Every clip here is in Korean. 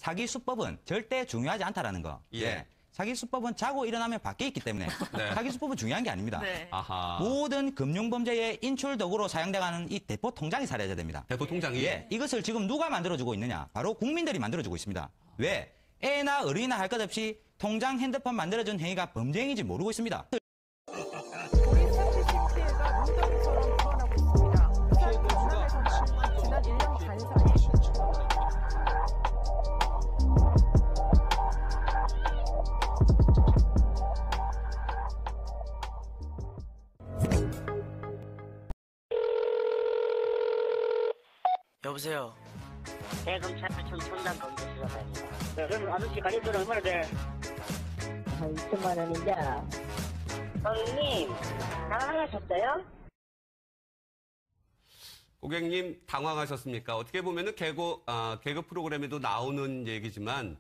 사기 수법은 절대 중요하지 않다라는 거. 예. 사기 수법은 자고 일어나면 바뀌어 있기 때문에 네. 사기 수법은 중요한 게 아닙니다. 네. 아하. 모든 금융범죄의 인출 도구로 사용돼가는 이 대포 통장이 사라져야 됩니다. 대포 통장이. 예, 이것을 지금 누가 만들어주고 있느냐? 바로 국민들이 만들어주고 있습니다. 왜? 애나 어린이나 할 것 없이 통장 핸드폰 만들어준 행위가 범죄행위인지 모르고 있습니다. 우리 상시식 피해가 문경처럼 늘어나고 있습니다. 부산 지난 1년 반 사이 여보세요. 대검찰청 첨단 범죄수사관입니다. 네, 그럼 아저씨 가격표는 얼마나 돼? 한 2천만 원인데. 형님, 당황하셨어요? 고객님 당황하셨습니까? 어떻게 보면은 개그 프로그램에도 나오는 얘기지만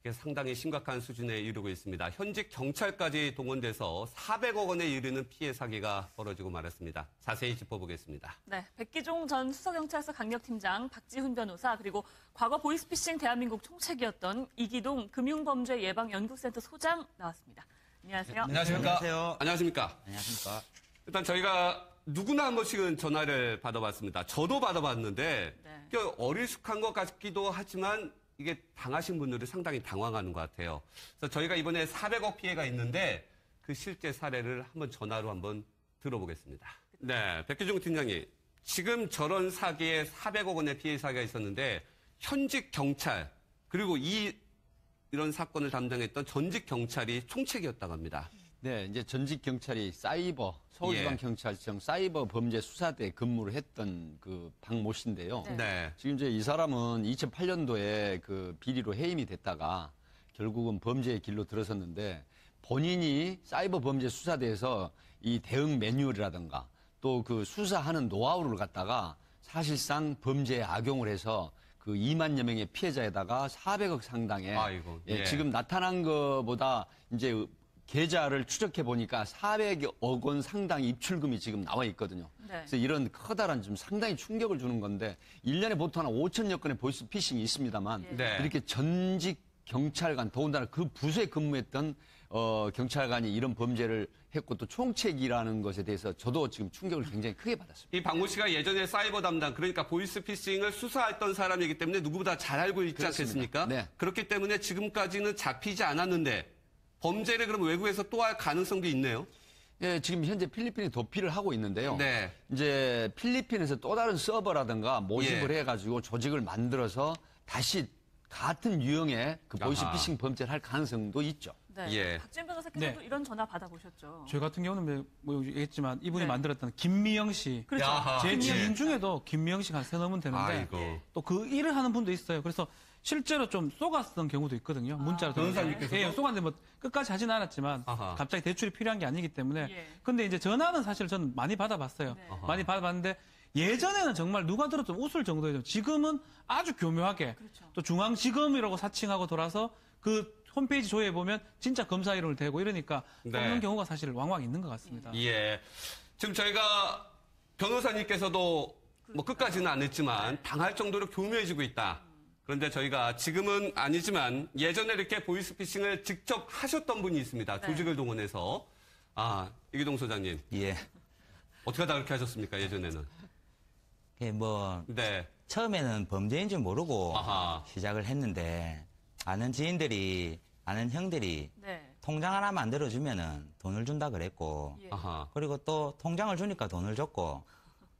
이게 상당히 심각한 수준에 이르고 있습니다. 현직 경찰까지 동원돼서 400억 원에 이르는 피해 사기가 벌어지고 말았습니다. 자세히 짚어보겠습니다. 네, 백기종 전 수서경찰서 강력팀장, 박지훈 변호사, 그리고 과거 보이스피싱 대한민국 총책이었던 이기동 금융범죄예방연구센터 소장 나왔습니다. 안녕하세요. 안녕하세요. 안녕하십니까? 안녕하십니까? 일단 저희가 누구나 한 번씩은 전화를 받아봤습니다. 저도 받아봤는데 네. 어리숙한 것 같기도 하지만 이게 당하신 분들이 상당히 당황하는 것 같아요. 그래서 저희가 이번에 400억 피해가 있는데 그 실제 사례를 한번 전화로 한번 들어보겠습니다. 네, 백기종 팀장님. 지금 저런 사기에 400억 원의 피해 사기가 있었는데 현직 경찰 그리고 이런 사건을 담당했던 전직 경찰이 총책이었다고 합니다. 네, 이제 전직 경찰이 서울지방경찰청 사이버 범죄 수사대에 근무를 했던 그 박모 씨인데요. 네. 지금 이제 이 사람은 2008년도에 그 비리로 해임이 됐다가 결국은 범죄의 길로 들어섰는데 본인이 사이버 범죄 수사대에서 이 대응 매뉴얼이라든가 또 그 수사하는 노하우를 갖다가 사실상 범죄에 악용을 해서 그 2만여 명의 피해자에다가 400억 상당의 아이고, 예. 지금 나타난 것보다 이제 계좌를 추적해 보니까 400억 원 상당 입출금이 지금 나와 있거든요. 네. 그래서 이런 커다란 좀 상당히 충격을 주는 건데 1년에 보통 한 5천여 건의 보이스피싱이 있습니다만 네. 이렇게 전직 경찰관 더군다나 그 부서에 근무했던 경찰관이 이런 범죄를 했고 또 총책이라는 것에 대해서 저도 지금 충격을 굉장히 크게 받았습니다. 이 박모 씨가 예전에 사이버 담당, 그러니까 보이스피싱을 수사했던 사람이기 때문에 누구보다 잘 알고 있지 그렇습니다. 않겠습니까? 네. 그렇기 때문에 지금까지는 잡히지 않았는데 범죄를 그럼 외국에서 또 할 가능성도 있네요. 예, 지금 현재 필리핀이 도피를 하고 있는데요. 네. 이제 필리핀에서 또 다른 서버라든가 모집을 예. 해가지고 조직을 만들어서 다시 같은 유형의 그 보이스피싱 범죄를 할 가능성도 있죠. 네. 예. 박지훈 변호사께서도 네. 이런 전화 받아보셨죠? 저 같은 경우는 뭐 얘기했지만 이분이 네. 만들었던 김미영 씨. 그렇죠. 야하. 제 김미영. 지인 중에도 김미영 씨가 한 서너 분 되는데 아이고. 또 그 일을 하는 분도 있어요. 그래서 실제로 좀 쏘갔던 경우도 있거든요. 문자로. 변호사님께서도? 예, 쏘갔는데 뭐 끝까지 하진 않았지만 아하. 갑자기 대출이 필요한 게 아니기 때문에. 예. 근데 이제 전화는 사실 저는 많이 받아봤어요. 네. 많이 받아봤는데 예전에는 정말 누가 들어도 웃을 정도였죠. 지금은 아주 교묘하게 그렇죠. 또 중앙지검이라고 사칭하고 돌아서 그 홈페이지 조회해 보면 진짜 검사 이름을 대고 이러니까 네. 쏘는 경우가 사실 왕왕 있는 것 같습니다. 예. 지금 저희가 변호사님께서도 뭐 끝까지는 안 했지만 당할 정도로 교묘해지고 있다. 그런데 저희가 지금은 아니지만 예전에 이렇게 보이스피싱을 직접 하셨던 분이 있습니다. 네. 조직을 동원해서. 이기동 소장님. 예. 어떻게 하다 그렇게 하셨습니까, 예전에는? 예, 뭐 네. 처음에는 범죄인지 모르고 아하. 시작을 했는데 아는 지인들이 아는 형들이 네. 통장 하나 만들어주면은 돈을 준다 그랬고 예. 아하. 그리고 또 통장을 주니까 돈을 줬고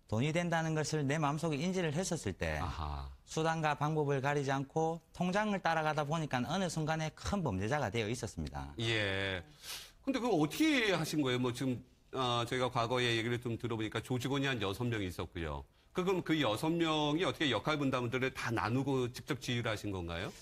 돈이 된다는 것을 내 마음속에 인지를 했었을 때 아하. 수단과 방법을 가리지 않고 통장을 따라가다 보니까 어느 순간에 큰 범죄자가 되어 있었습니다. 예. 근데 그거 어떻게 하신 거예요? 뭐 지금, 저희가 과거에 얘기를 좀 들어보니까 조직원이 한 6명이 있었고요. 그럼 그 6명이 어떻게 역할 분담들을 다 나누고 직접 지휘를 하신 건가요?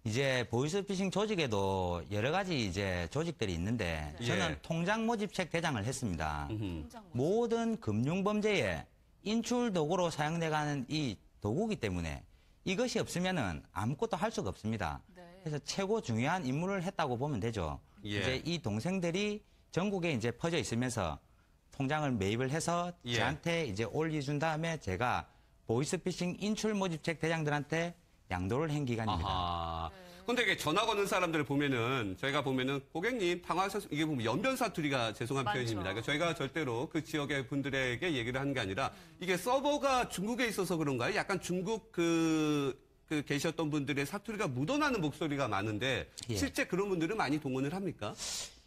이제 보이스피싱 조직에도 여러 가지 이제 조직들이 있는데 저는 예. 통장 모집책 대장을 했습니다. 통장 모집. 모든 금융범죄에 인출 도구로 사용돼가는 이 도구기 때문에 이것이 없으면은 아무것도 할 수가 없습니다. 네. 그래서 최고 중요한 임무를 했다고 보면 되죠. 예. 이제 이 동생들이 전국에 이제 퍼져 있으면서 통장을 매입을 해서 예. 저한테 이제 올려준 다음에 제가 보이스피싱 인출 모집책 대장들한테 양도를 한 기간입니다. 아하. 근데 이게 전화 거는 사람들을 보면은 저희가 보면은 고객님 당황하셔서 이게 보면 연변 사투리가 죄송한 많죠. 표현입니다. 그러니까 저희가 절대로 그 지역의 분들에게 얘기를 하는 게 아니라 이게 서버가 중국에 있어서 그런가요? 약간 중국 그 계셨던 분들의 사투리가 묻어나는 목소리가 많은데 예. 실제 그런 분들은 많이 동원을 합니까?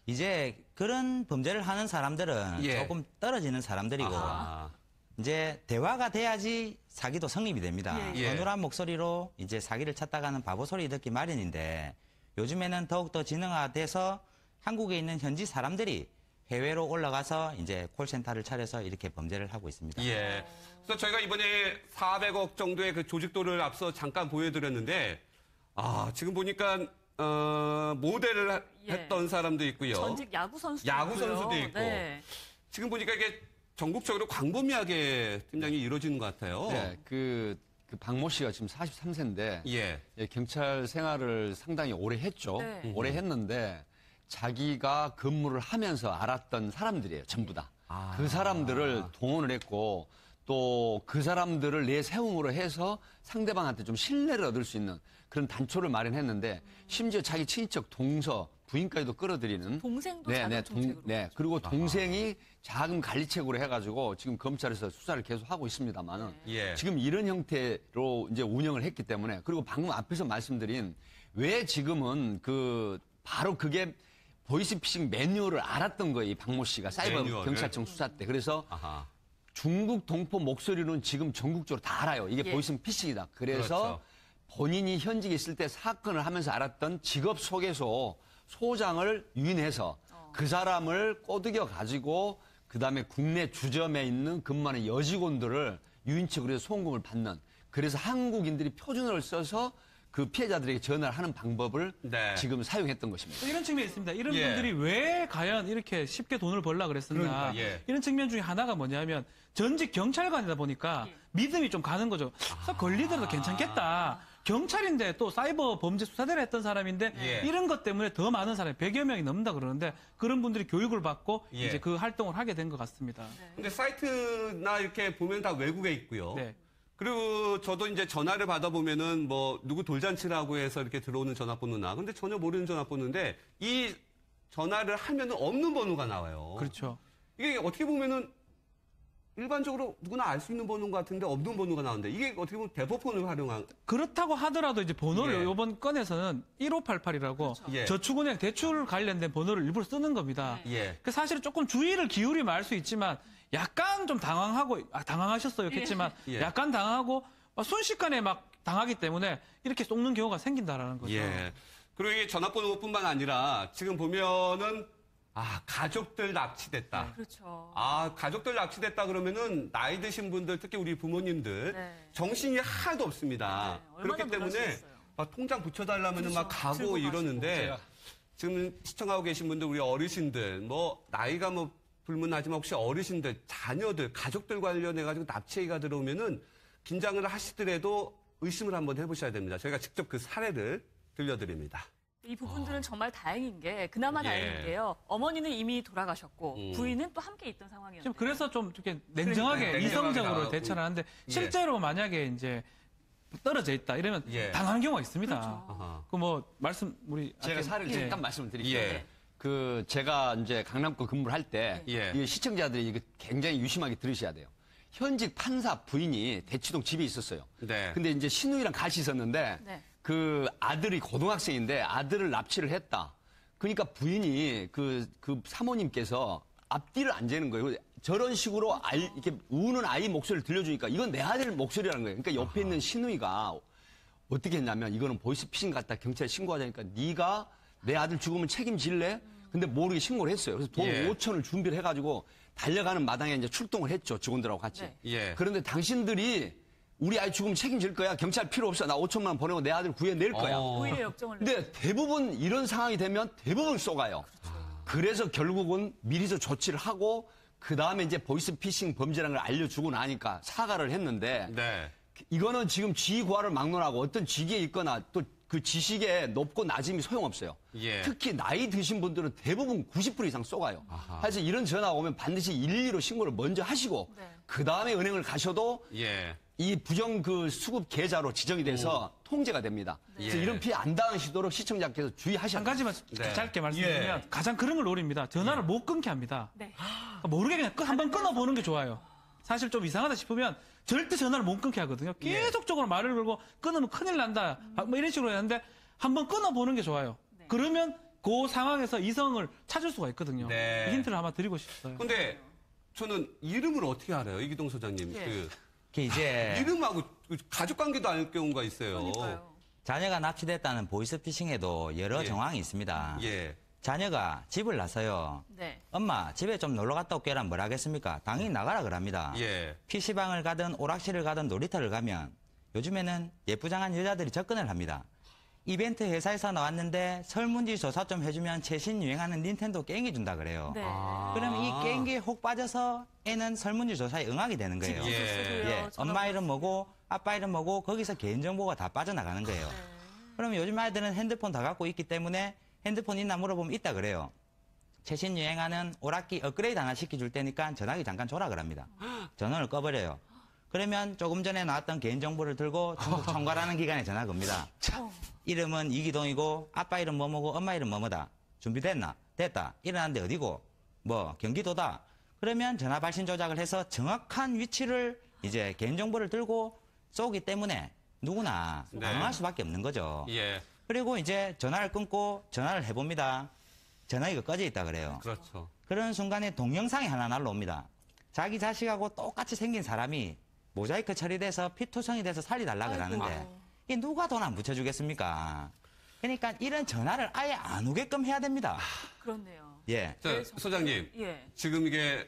이제 그런 범죄를 하는 사람들은 예. 조금 떨어지는 사람들이고 아, 이제 대화가 돼야지 사기도 성립이 됩니다. 예. 어눌한 목소리로 이제 사기를 찾다가는 바보 소리 듣기 마련인데 요즘에는 더욱더 진흥화돼서 한국에 있는 현지 사람들이 해외로 올라가서 이제 콜센터를 차려서 이렇게 범죄를 하고 있습니다. 예. 그래서 저희가 이번에 400억 정도의 그 조직도를 앞서 잠깐 보여드렸는데 지금 보니까 모델을 예. 했던 사람도 있고요. 전직 야구 선수도 야구 있고요. 선수도 있고. 네. 지금 보니까 이게 전국적으로 광범위하게 팀장이 이루어지는 것 같아요. 네, 그 박모 씨가 지금 43세인데 예. 경찰 생활을 상당히 오래 했죠. 네. 오래 했는데 자기가 근무를 하면서 알았던 사람들이에요. 전부 다. 그 사람들을 동원을 했고 또 그 사람들을 내세움으로 해서 상대방한테 좀 신뢰를 얻을 수 있는 그런 단초를 마련했는데 심지어 자기 친인척 동서 부인까지도 끌어들이는 동생도 자금 정책으로. 네. 그리고 동생이 자금 관리책으로 해가지고 지금 검찰에서 수사를 계속 하고 있습니다만은 예. 지금 이런 형태로 이제 운영을 했기 때문에 그리고 방금 앞에서 말씀드린 왜 지금은 바로 그게 보이스피싱 매뉴얼을 알았던 거예요. 이 박모 씨가 사이버 매뉴얼을? 경찰청 수사 때. 그래서 아하. 중국 동포 목소리로는 지금 전국적으로 다 알아요. 이게 예. 보이스피싱이다. 그래서 그렇죠. 본인이 현직에 있을 때 사건을 하면서 알았던 직업 소개소 소장을 유인해서 그 사람을 꼬드겨 가지고 그다음에 국내 주점에 있는 근무하는 여직원들을 유인책으로 해서 송금을 받는 그래서 한국인들이 표준어를 써서 그 피해자들에게 전화를 하는 방법을 네. 지금 사용했던 것입니다. 이런 측면이 있습니다. 이런 예. 분들이 왜 과연 이렇게 쉽게 돈을 벌라 그랬었나. 그러니까, 예. 이런 측면 중에 하나가 뭐냐면 전직 경찰관이다 보니까 믿음이 좀 가는 거죠. 그래서 걸리더라도 괜찮겠다. 경찰인데 또 사이버 범죄 수사대를 했던 사람인데 예. 이런 것 때문에 더 많은 사람이 100여 명이 넘는다 그러는데 그런 분들이 교육을 받고 예. 이제 그 활동을 하게 된 것 같습니다. 근데 사이트나 이렇게 보면 다 외국에 있고요. 네. 그리고 저도 이제 전화를 받아보면은 뭐 누구 돌잔치라고 해서 이렇게 들어오는 전화번호나 근데 전혀 모르는 전화번호인데 이 전화를 하면은 없는 번호가 나와요. 그렇죠. 이게 어떻게 보면은 일반적으로 누구나 알 수 있는 번호인 것 같은데 없는 번호가 나오는데 이게 어떻게 보면 대포폰을 활용한 그렇다고 하더라도 이제 번호를 예. 이번 건에서는 1588이라고 예. 저축은행 대출 관련된 번호를 일부러 쓰는 겁니다. 예. 그 사실은 조금 주의를 기울이면 알 수 있지만 약간 좀 당황하고 당황하셨어요겠지만 예. 약간 당하고 순식간에 막 당하기 때문에 이렇게 속는 경우가 생긴다라는 거죠. 예. 그리고 이게 전화번호뿐만 아니라 지금 보면은 가족들 납치됐다. 그렇죠. 가족들 납치됐다 그러면은 나이 드신 분들 특히 우리 부모님들 네. 정신이 하나도 없습니다. 네, 얼마나 그렇기 때문에 놀라시겠어요. 막 통장 붙여달라면은 막 그렇죠. 가고 들고 이러는데 가시고. 지금 시청하고 계신 분들 우리 어르신들 뭐 나이가 뭐 불문하지만 혹시 어르신들 자녀들 가족들 관련해 가지고 납치가 들어오면은 긴장을 하시더라도 의심을 한번 해보셔야 됩니다. 저희가 직접 그 사례를 들려드립니다. 이 부분들은 정말 다행인 게 그나마 예. 다행인 게요. 어머니는 이미 돌아가셨고 부인은 또 함께 있던 지금 상황이었는데. 그래서 좀 이렇게 냉정하게 그러니까요. 이성적으로 냉정하게 대처를 하는데 예. 실제로 만약에 이제 떨어져 있다 이러면 예. 당한 경우가 있습니다. 아하. 그 뭐 말씀 우리 제가 아까- 사례를 예. 잠깐 말씀을 드릴게요. 예. 제가 이제 강남구 근무를 할 때 예. 이 시청자들이 이거 굉장히 유심하게 들으셔야 돼요. 현직 판사 부인이 대치동 집에 있었어요. 네. 근데 이제 신우이랑 같이 있었는데 네. 그 아들이 고등학생인데 아들을 납치를 했다. 그러니까 부인이 그 사모님께서 앞뒤를 안 재는 거예요. 저런 식으로 이렇게 우는 아이 목소리를 들려주니까 이건 내 아들 목소리라는 거예요. 그러니까 옆에 있는 신우이가 어떻게 했냐면 이거는 보이스피싱 같다 경찰에 신고하자니까 네가 내 아들 죽으면 책임질래? 근데 모르게 신고를 했어요. 그래서 돈 예. 5천을 준비를 해가지고 달려가는 마당에 이제 출동을 했죠. 직원들하고 같이. 네. 예. 그런데 당신들이 우리 아이 죽으면 책임질 거야. 경찰 필요 없어. 나 5천만 원 보내고 내 아들 구해낼 거야. 오히려 역정을 근데 대부분 이런 상황이 되면 대부분 쏘가요. 그래서 결국은 미리서 조치를 하고 그 다음에 이제 보이스피싱 범죄라는 걸 알려주고 나니까 사과를 했는데 네. 이거는 지금 지휘구화를 막론하고 어떤 직위에 있거나 또 그 지식의 높고 낮음이 소용없어요. 예. 특히 나이 드신 분들은 대부분 90% 이상 쏘가요. 그래서 이런 전화가 오면 반드시 112로 신고를 먼저 하시고 네. 그 다음에 은행을 가셔도 예. 이 부정 그 수급 계좌로 지정이 돼서 통제가 됩니다. 그래서 예. 이런 피해 안 당하시도록 시청자께서 주의하셔야 한 됩니다. 가지만 네. 짧게 말씀드리면 예. 가장 그런 걸 노립니다. 전화를 못 끊게 합니다. 네. 모르게 그냥 한번 끊어보는 게 좋아요. 사실 좀 이상하다 싶으면 절대 전화를 못 끊게 하거든요. 계속적으로 말을 걸고 끊으면 큰일 난다. 뭐 이런 식으로 하는데 한번 끊어보는 게 좋아요. 네. 그러면 그 상황에서 이성을 찾을 수가 있거든요. 네. 그 힌트를 아마 드리고 싶어요. 근데 저는 이름을 어떻게 알아요? 이기동 소장님. 예. 그 이제 이름하고 가족 관계도 알 경우가 있어요. 그러니까요. 자녀가 납치됐다는 보이스피싱에도 여러 예. 정황이 있습니다. 예. 자녀가 집을 나서요. 네. 엄마 집에 좀 놀러 갔다 올게란 뭘 하겠습니까? 당연히 나가라 그럽니다. 예. PC방을 가든 오락실을 가든 놀이터를 가면 요즘에는 예쁘장한 여자들이 접근을 합니다. 이벤트 회사에서 나왔는데 설문지 조사 좀 해주면 최신 유행하는 닌텐도 게임기 준다 그래요. 네. 그러면 이 게임기에 혹 빠져서 애는 설문지 조사에 응하게 되는 거예요. 집주소 예. 쓰고요. 예, 전화 엄마 이름 뭐고 아빠 이름 뭐고 거기서 개인정보가 다 빠져나가는 거예요. 네. 그러면 요즘 아이들은 핸드폰 다 갖고 있기 때문에 핸드폰 있나 물어보면 있다 그래요. 최신 유행하는 오락기 업그레이드 하나 시켜줄 테니까 전화기 잠깐 줘라 그럽니다. 전원을 꺼버려요. 그러면 조금 전에 나왔던 개인정보를 들고 중국 청과라는 기관에 전화 겁니다. 이름은 이기동이고 아빠 이름 뭐뭐고 엄마 이름 뭐뭐다. 준비됐나? 됐다. 일어났는데 어디고? 뭐 경기도다. 그러면 전화 발신 조작을 해서 정확한 위치를 이제 개인정보를 들고 쏘기 때문에 누구나 네. 당황할 수밖에 없는 거죠. 예. 그리고 이제 전화를 끊고 전화를 해봅니다. 전화기가 꺼져 있다 그래요. 그렇죠. 그런 순간에 동영상이 하나 날라옵니다. 자기 자식하고 똑같이 생긴 사람이 모자이크 처리돼서 피투성이 돼서 살리달라 그러는데 아이고. 이게 누가 돈 안 붙여주겠습니까? 그러니까 이런 전화를 아예 안 오게끔 해야 됩니다. 그렇네요. 예. 자, 네, 소장님. 예. 지금 이게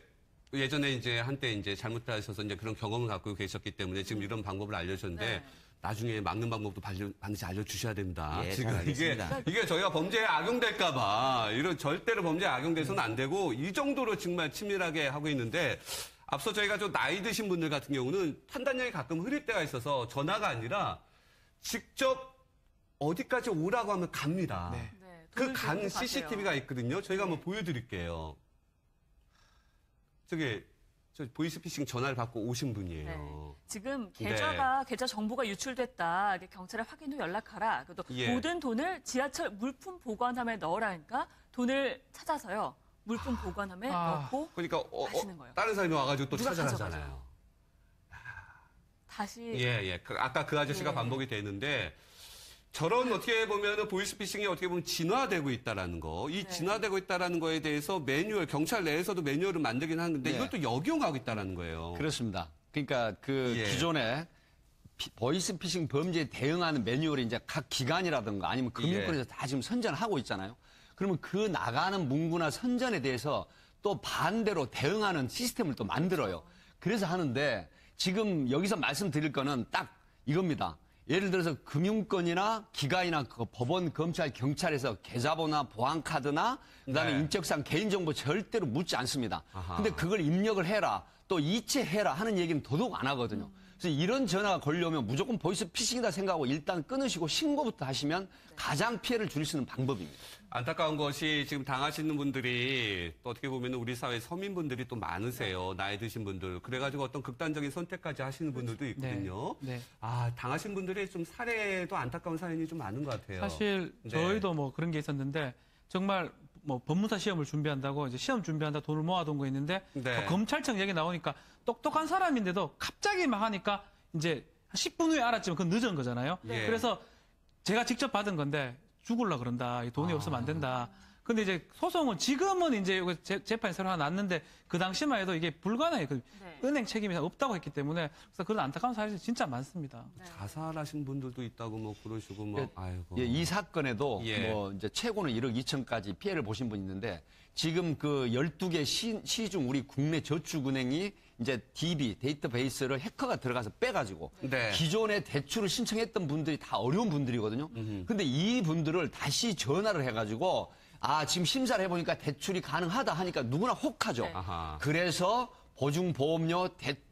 예전에 이제 한때 이제 잘못하셔서 이제 그런 경험을 갖고 계셨기 때문에 지금 이런 방법을 알려주셨는데 네. 나중에 막는 방법도 반드시 알려주셔야 됩니다. 예, 지금 잘 알겠습니다. 이게 저희가 범죄에 악용될까봐 이런 절대로 범죄에 악용돼서는 안 되고 이 정도로 정말 치밀하게 하고 있는데 앞서 저희가 좀 나이 드신 분들 같은 경우는 판단력이 가끔 흐릴 때가 있어서 전화가 아니라 직접 어디까지 오라고 하면 갑니다. 네, 그 돈을 간 들고 가세요. CCTV가 있거든요. 저희가 한번 보여드릴게요. 저 보이스피싱 전화를 받고 오신 분이에요. 네. 지금 네. 계좌 정보가 유출됐다. 경찰에 확인 후 연락하라. 그래도 예. 모든 돈을 지하철 물품 보관함에 넣으라니까 돈을 찾아서요. 물품 보관함에 넣고 그러니까 가시는 거예요. 다른 사람이 와가지고 또 누가 찾아가잖아요. 다시 예. 아까 그 아저씨가 예. 반복이 되는데 저런 어떻게 보면은 보이스피싱이 어떻게 보면 진화되고 있다라는 거, 이 네. 진화되고 있다라는 거에 대해서 매뉴얼 경찰 내에서도 매뉴얼을 만들긴 하는데 네. 이걸 또 역용하고 있다라는 거예요. 그렇습니다. 그러니까 그 예. 기존에 보이스피싱 범죄에 대응하는 매뉴얼이 이제 각 기관이라든가 아니면 금융권에서 예. 다 지금 선전하고 있잖아요. 그러면 그 나가는 문구나 선전에 대해서 또 반대로 대응하는 시스템을 또 만들어요. 그래서 하는데 지금 여기서 말씀드릴 거는 딱 이겁니다. 예를 들어서 금융권이나 기관이나 그 법원, 검찰, 경찰에서 계좌번호나 보안카드나 그다음에 네. 인적사항 개인정보 절대로 묻지 않습니다. 아하. 근데 그걸 입력을 해라, 또 이체해라 하는 얘기는 더더욱 안 하거든요. 그래서 이런 전화가 걸려오면 무조건 보이스피싱이다 생각하고 일단 끊으시고 신고부터 하시면 가장 피해를 줄일 수 있는 방법입니다. 안타까운 것이 지금 당하시는 분들이 또 어떻게 보면 우리 사회 서민분들이 또 많으세요. 나이 드신 분들. 그래가지고 어떤 극단적인 선택까지 하시는 분들도 있거든요. 네. 아, 당하신 분들의 좀 사례도 안타까운 사연이 좀 많은 것 같아요. 사실 네. 저희도 뭐 그런 게 있었는데 정말 뭐 법무사 시험을 준비한다고 이제 시험 준비한다 돈을 모아둔 거 있는데 네. 뭐 검찰청 얘기 나오니까 똑똑한 사람인데도 갑자기 막 하니까 이제 10분 후에 알았지만 그건 늦은 거잖아요. 네. 그래서 제가 직접 받은 건데 죽을라 그런다. 이 돈이 없으면 안 된다. 근데 이제 소송은 지금은 이제 이거 재판이 새로 하나 났는데 그 당시만 해도 이게 불가능해요. 그 네. 은행 책임이 없다고 했기 때문에 그래서 그런 안타까운 사실이 진짜 많습니다. 자살하신 분들도 있다고 뭐 그러시고 뭐 아이고. 예, 이 사건에도 예. 뭐 이제 최고는 1억 2천까지 피해를 보신 분 있는데 지금 그 12개 시중 우리 국내 저축은행이 이제 DB 데이터베이스를 해커가 들어가서 빼가지고 네. 기존에 대출을 신청했던 분들이 다 어려운 분들이거든요. 근데 이 분들을 다시 전화를 해가지고 아 지금 심사를 해보니까 대출이 가능하다 하니까 누구나 혹하죠. 네. 아하. 그래서 보증보험료,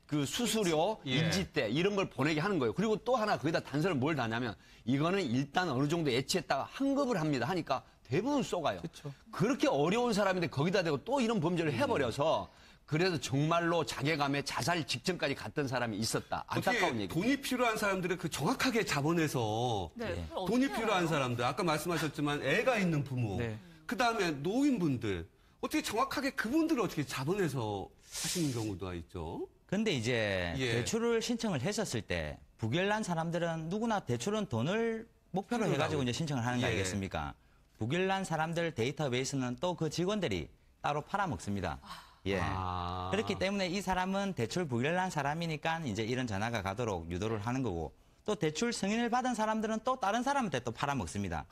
그 수수료, 예. 인지대 이런 걸 보내게 하는 거예요. 그리고 또 하나 거기다 단서를 뭘 다냐면 이거는 일단 어느 정도 예치했다가 환급을 합니다 하니까 대부분 쏘가요. 그쵸. 그렇게 어려운 사람인데 거기다 대고 또 이런 범죄를 해버려서 그래서 정말로 자괴감에 자살 직전까지 갔던 사람이 있었다. 안타까운 어떻게 얘기. 돈이 필요한 사람들을 그 정확하게 잡아내서 네. 그걸 돈이 어떻게 필요한 알아요? 사람들, 아까 말씀하셨지만 애가 있는 부모, 네. 그다음에 노인분들, 어떻게 정확하게 그분들을 어떻게 잡아내서 하시는 경우가 있죠? 근데 이제 예. 대출을 신청을 했었을 때 부결난 사람들은 누구나 대출은 돈을 목표로 필요로 해가지고 하고. 이제 신청을 하는 거 예. 아니겠습니까? 부결난 사람들 데이터베이스는 또 그 직원들이 따로 팔아먹습니다. 예. 아. 그렇기 때문에 이 사람은 대출 부결난 사람이니까 이제 이런 전화가 가도록 유도를 하는 거고 또 대출 승인을 받은 사람들은 또 다른 사람한테 또 팔아먹습니다.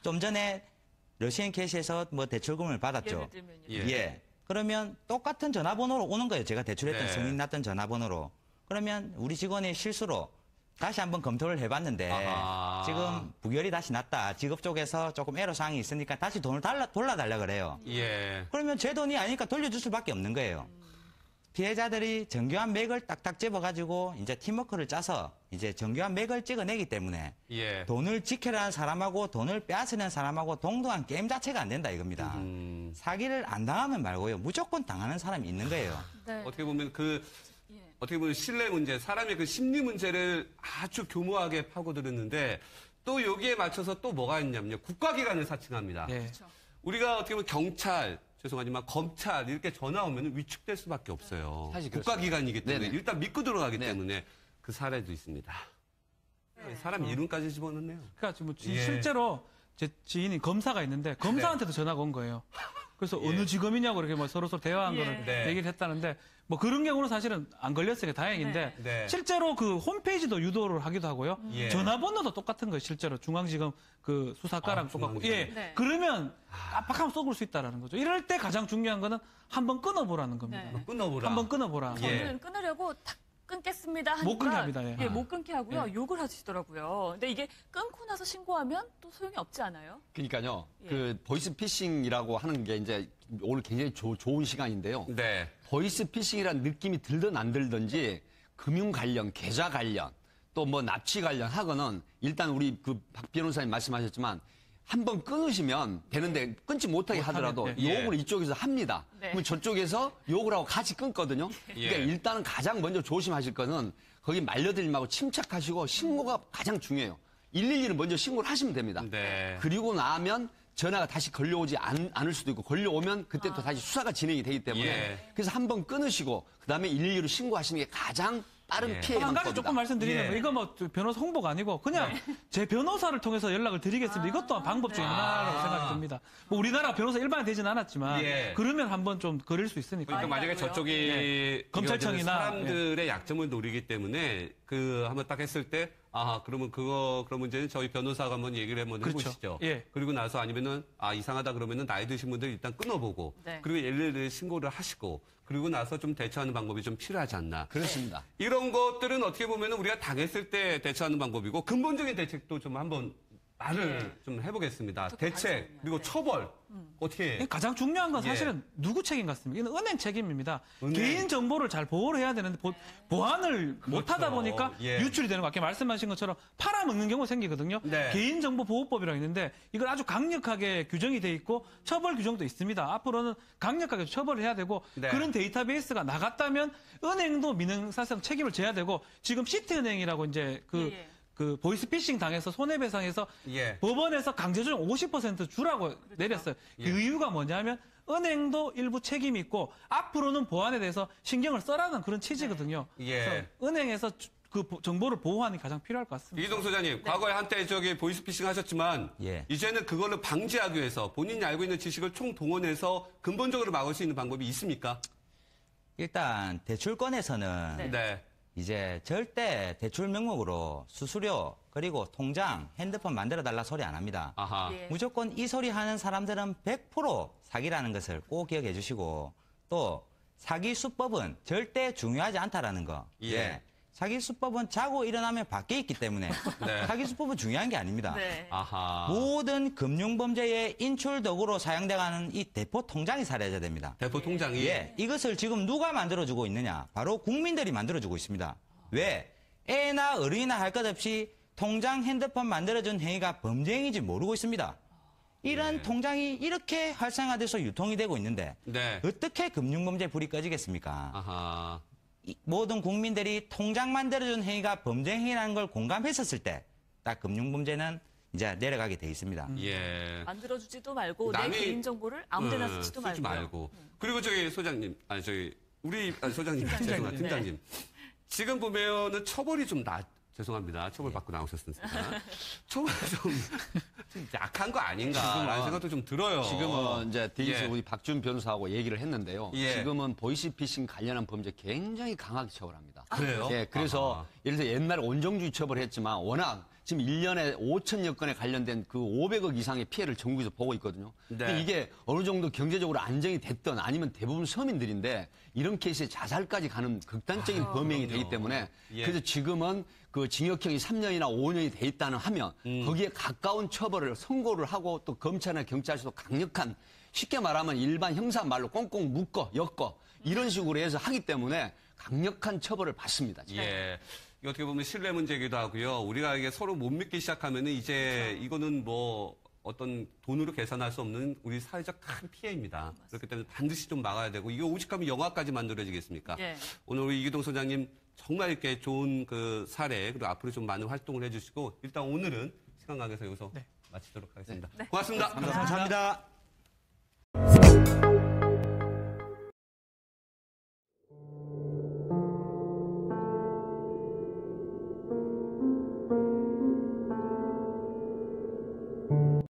좀 전에 러시안 캐시에서 뭐 대출금을 받았죠. 예를 들면요. 예. 예. 그러면 똑같은 전화번호로 오는 거예요. 제가 대출했던 네. 승인 났던 전화번호로. 그러면 우리 직원이 실수로 다시 한번 검토를 해봤는데 아하. 지금 부결이 다시 났다. 직업 쪽에서 조금 애로사항이 있으니까 다시 돈을 돌려달라 그래요. 예. 그러면 제 돈이 아니니까 돌려줄 수밖에 없는 거예요. 피해자들이 정교한 맥을 딱딱 집어가지고 이제 팀워크를 짜서 이제 정교한 맥을 찍어내기 때문에 예. 돈을 지켜라는 사람하고 돈을 빼앗으려는 사람하고 동등한 게임 자체가 안 된다 이겁니다. 사기를 안 당하면 말고요. 무조건 당하는 사람이 있는 거예요. 네. 어떻게 보면 예. 어떻게 보면 신뢰 문제, 사람의 그 심리 문제를 아주 교모하게 파고들었는데 또 여기에 맞춰서 또 뭐가 있냐면요. 국가기관을 사칭합니다. 예. 그렇죠. 우리가 어떻게 보면 경찰, 죄송하지만 검찰 이렇게 전화 오면 위축될 수밖에 없어요. 사실 그렇습니다. 국가기관이기 때문에 네네. 일단 믿고 들어가기 네. 때문에 그 사례도 있습니다. 사람 이름까지 집어넣네요. 그러니까 지금 예. 실제로 제 지인이 검사가 있는데 검사한테도 전화가 온 거예요. 그래서 예. 어느 직업이냐고 이렇게 뭐 서로 대화한 예. 거를 네. 얘기를 했다는데 뭐 그런 경우는 사실은 안 걸렸으니까 다행인데 네. 실제로 그 홈페이지도 유도를 하기도 하고요. 예. 전화번호도 똑같은 거예요. 실제로 중앙지검 그 수사과랑 아, 똑같고. 중앙지검. 예. 네. 그러면 깜빡하면 쏘을 수 있다라는 거죠. 이럴 때 가장 중요한 거는 한번 끊어보라는 겁니다. 네. 끊어보라. 한번 끊어보라. 예. 저는 끊으려고 탁 끊겠습니다 하니까 못 끊게 합니다, 예. 못 끊게 하고요. 욕을 하시더라고요. 근데 이게 끊고 나서 신고하면 또 소용이 없지 않아요? 그러니까요. 예. 그 보이스 피싱이라고 하는 게 이제 오늘 굉장히 좋은 시간인데요. 네. 보이스 피싱이라는 느낌이 들든 안 들든지 금융 관련, 계좌 관련, 또 뭐 납치 관련 하고는 일단 우리 그 박 변호사님 말씀하셨지만 한번 끊으시면 되는데 끊지 못하게 하더라도 못하면, 예. 욕을 이쪽에서 합니다. 네. 그럼 저쪽에서 욕을 하고 같이 끊거든요. 예. 그러니까 일단은 가장 먼저 조심하실 거는 거기 말려들지 말고 침착하시고 신고가 가장 중요해요. 112를 먼저 신고를 하시면 됩니다. 네. 그리고 나면 전화가 다시 걸려오지 않을 수도 있고 걸려오면 그때 또 다시 수사가 진행이 되기 때문에 예. 그래서 한번 끊으시고 그다음에 112로 신고하시는 게 가장 빠른 예. 피해 한 가지 방법이다. 조금 말씀드리면 예. 이거 뭐 변호사 홍보가 아니고 그냥 제 변호사를 통해서 연락을 드리겠습니다. 이것도 방법 중에 하나라고 생각이 듭니다. 뭐 우리나라 변호사 일반이 되지는 않았지만 예. 그러면 한번 좀 거릴 수 있으니까. 그러니까 만약에 아니라고요? 저쪽이 네. 검찰청이나, 사람들의 약점을 노리기 때문에 그 한번 딱 했을 때 그러면 그런 문제는 저희 변호사가 한번 얘기를 한번 그렇죠. 해보시죠. 예. 그리고 나서 아니면은 이상하다 그러면은 나이 드신 분들 일단 끊어보고 네. 그리고 일일이 신고를 하시고 그리고 나서 좀 대처하는 방법이 좀 필요하지 않나. 그렇습니다. 이런 것들은 어떻게 보면은 우리가 당했을 때 대처하는 방법이고 근본적인 대책도 좀 한번 말을 좀 해보겠습니다. 어떻게 대책 하겠습니까? 그리고 네. 처벌 어떻게 가장 중요한 건 예. 사실은 누구 책임 같습니까? 이건 은행 책임입니다. 은행. 개인 정보를 잘 보호를 해야 되는데 보안을 못하다 보니까 예. 유출이 되는 거 아까 말씀하신 것처럼 팔아먹는 경우가 생기거든요. 네. 개인정보보호법이라고 있는데 이걸 아주 강력하게 규정이 돼 있고 처벌 규정도 있습니다. 앞으로는 강력하게 처벌을 해야 되고 네. 그런 데이터베이스가 나갔다면 은행도 민형사상 책임을 져야 되고 지금 시티은행이라고 이제 예. 그 보이스피싱 당해서 손해배상에서 예. 법원에서 강제조정 50% 주라고 내렸어요. 예. 그 이유가 뭐냐면 은행도 일부 책임이 있고 앞으로는 보안에 대해서 신경을 써라는 그런 취지거든요. 예. 그래서 은행에서 그 정보를 보호하는 게 가장 필요할 것 같습니다. 이동 소장님, 과거에 한때 보이스피싱 하셨지만 예. 이제는 그거를 방지하기 위해서 본인이 알고 있는 지식을 총동원해서 근본적으로 막을 수 있는 방법이 있습니까? 일단 대출권에서는 네. 네. 이제 절대 대출 명목으로 수수료 그리고 통장, 핸드폰 만들어달라 소리 안 합니다. 아하. 예. 무조건 이 소리 하는 사람들은 100% 사기라는 것을 꼭 기억해 주시고 또 사기 수법은 절대 중요하지 않다라는 거. 예. 사기 수법은 자고 일어나면 밖에 있기 때문에 네. 사기 수법은 중요한 게 아닙니다. 네. 아하. 모든 금융범죄의 인출도구로 사용돼가는 이 대포 통장이 사라져야 됩니다. 대포 통장이 예, 이것을 지금 누가 만들어주고 있느냐? 바로 국민들이 만들어주고 있습니다. 왜? 애나 어른이나 할 것 없이 통장, 핸드폰 만들어준 행위가 범죄행위인지 모르고 있습니다. 이런 네. 통장이 이렇게 활성화돼서 유통이 되고 있는데 네. 어떻게 금융범죄 불이 꺼지겠습니까? 아하. 모든 국민들이 통장 만들어준 행위가 범죄 행위라는 걸 공감했었을 때 딱 금융범죄는 이제 내려가게 돼 있습니다. 예. 만들어주지도 말고 내 남이- 개인정보를 아무데나 쓰지도 쓰지 말고요. 말고. 그리고 저기 소장님, 소장님, 죄송합니다. 네. 팀장님. 지금 보면은 처벌이 좀 죄송합니다. 처벌 받고 나오셨습니다. 처벌이 좀 약한 거 아닌가라는 생각도 좀 들어요. 지금은 이제 대기에서 예. 우리 박준 변호사하고 얘기를 했는데요. 예. 지금은 보이스피싱 관련한 범죄 굉장히 강하게 처벌합니다. 그래요? 예, 그래서 아하. 예를 들어 옛날에 온정주의 처벌했지만 워낙 지금 1년에 5천여 건에 관련된 그 500억 이상의 피해를 전국에서 보고 있거든요. 근데 네. 이게 어느 정도 경제적으로 안정이 됐던 아니면 대부분 서민들인데 이런 케이스에 자살까지 가는 극단적인 범행이 되기 때문에 예. 그래서 지금은 그 징역형이 3년이나 5년이 돼 있다는 하면 거기에 가까운 처벌을 선고를 하고 또 검찰이나 경찰서도 강력한 쉽게 말하면 일반 형사 말로 꽁꽁 묶어 엮어 이런 식으로 해서 하기 때문에 강력한 처벌을 받습니다. 지금. 예. 이거 어떻게 보면 신뢰 문제이기도 하고요. 우리가 이게 서로 못 믿기 시작하면은 이제 이거는 뭐 어떤 돈으로 계산할 수 없는 우리 사회적 큰 피해입니다. 그렇기 때문에 반드시 좀 막아야 되고 이게 오직하면 영화까지 만들어지겠습니까? 예. 오늘 우리 이기동 소장님 정말 이렇게 좋은 그 사례 그리고 앞으로 좀 많은 활동을 해주시고 일단 오늘은 시간 관계에서 여기서 마치도록 하겠습니다. 고맙습니다. 감사합니다.